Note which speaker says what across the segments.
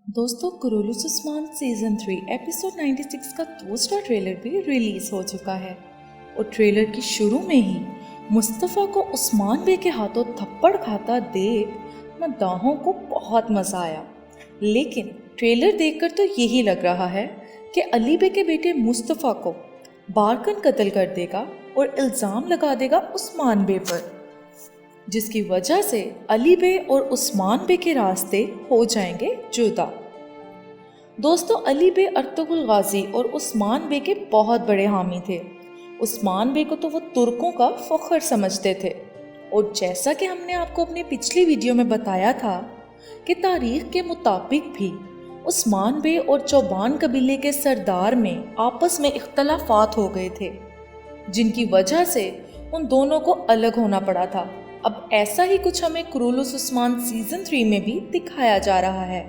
Speaker 1: दोस्तों Kurulus Usman season 3 episode 96 का दूसरा ट्रेलर भी रिलीज हो चुका है और ट्रेलर की शुरू में ही मुस्तफ़ा को उस्मान बे के हाथों थप्पड़ खाता देख मद्दाहों को बहुत मज़ा आया। लेकिन ट्रेलर देखकर तो यही लग रहा है कि अली बे के बेटे मुस्तफ़ा को बारकन कत्ल कर देगा और इल्ज़ाम लगा देगा उस्मान बे पर, जिसकी वजह से अली बे और उस्मान बे के रास्ते हो जाएंगे जुदा। दोस्तों अली बे अर्तुगरुल गाजी और उस्मान बे के बहुत बड़े हामी थे। उस्मान बे को तो वो तुर्कों का फख्र समझते थे और जैसा कि हमने आपको अपनी पिछली वीडियो में बताया था कि तारीख के मुताबिक भी उस्मान बे और चौबान कबीले के सरदार में आपस में इख्तलाफात हो गए थे, जिनकी वजह से उन दोनों को अलग होना पड़ा था। अब ऐसा ही कुछ हमें कुरुलुस उस्मान सीजन 3 में भी दिखाया जा रहा है।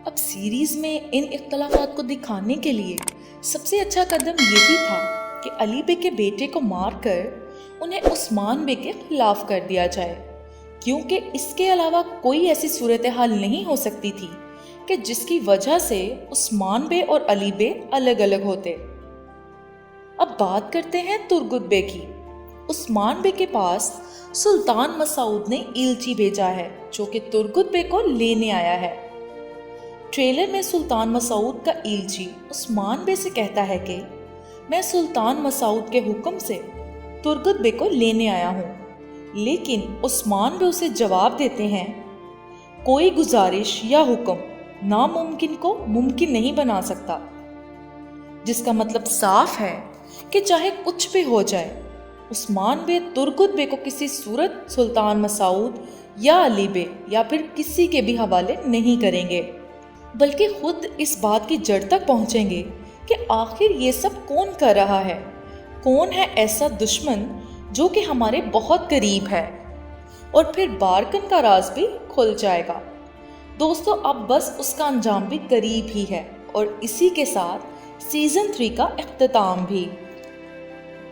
Speaker 1: अब सीरीज में इन इख्तलाफात को दिखाने के लिए सबसे अच्छा कदम यही था कि अली बे के बेटे को मारकर उन्हें उस्मान बे के खिलाफ कर दिया जाए, क्योंकि इसके अलावा कोई ऐसी सूरत हाल नहीं हो सकती थी कि जिसकी वजह से उस्मान बे और अली बे अलग अलग होते। अब बात करते हैं तुर्गुत बे की। उस्मान बे के पास सुल्तान मसूद ने इल्ची भेजा है जो कि तुर्गुत बे को लेने आया है। ट्रेलर में सुल्तान मसूद का इल्ची उस्मान बे से कहता है कि मैं सुल्तान मसूद के हुक्म से तुर्गुत बे को लेने आया हूँ, लेकिन उस्मान बे उसे जवाब देते हैं कोई गुजारिश या हुक्म नामुमकिन को मुमकिन नहीं बना सकता, जिसका मतलब साफ है कि चाहे कुछ भी हो जाए उस्मान बे तुर्गुत बे को किसी सूरत सुल्तान मसूद या अली बे या फिर किसी के भी हवाले नहीं करेंगे, बल्कि खुद इस बात की जड़ तक पहुंचेंगे कि आखिर ये सब कौन कर रहा है, कौन है ऐसा दुश्मन जो कि हमारे बहुत करीब है, और फिर बारकन का राज भी खुल जाएगा। दोस्तों अब बस उसका अंजाम भी करीब ही है और इसी के साथ सीजन 3 का इख्तिताम भी।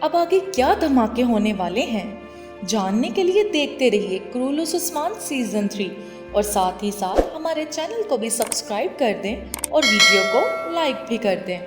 Speaker 1: अब आगे क्या धमाके होने वाले हैं जानने के लिए देखते रहिए कुरुलुस उस्मान सीजन 3 और साथ ही साथ हमारे चैनल को भी सब्सक्राइब कर दें और वीडियो को लाइक भी कर दें।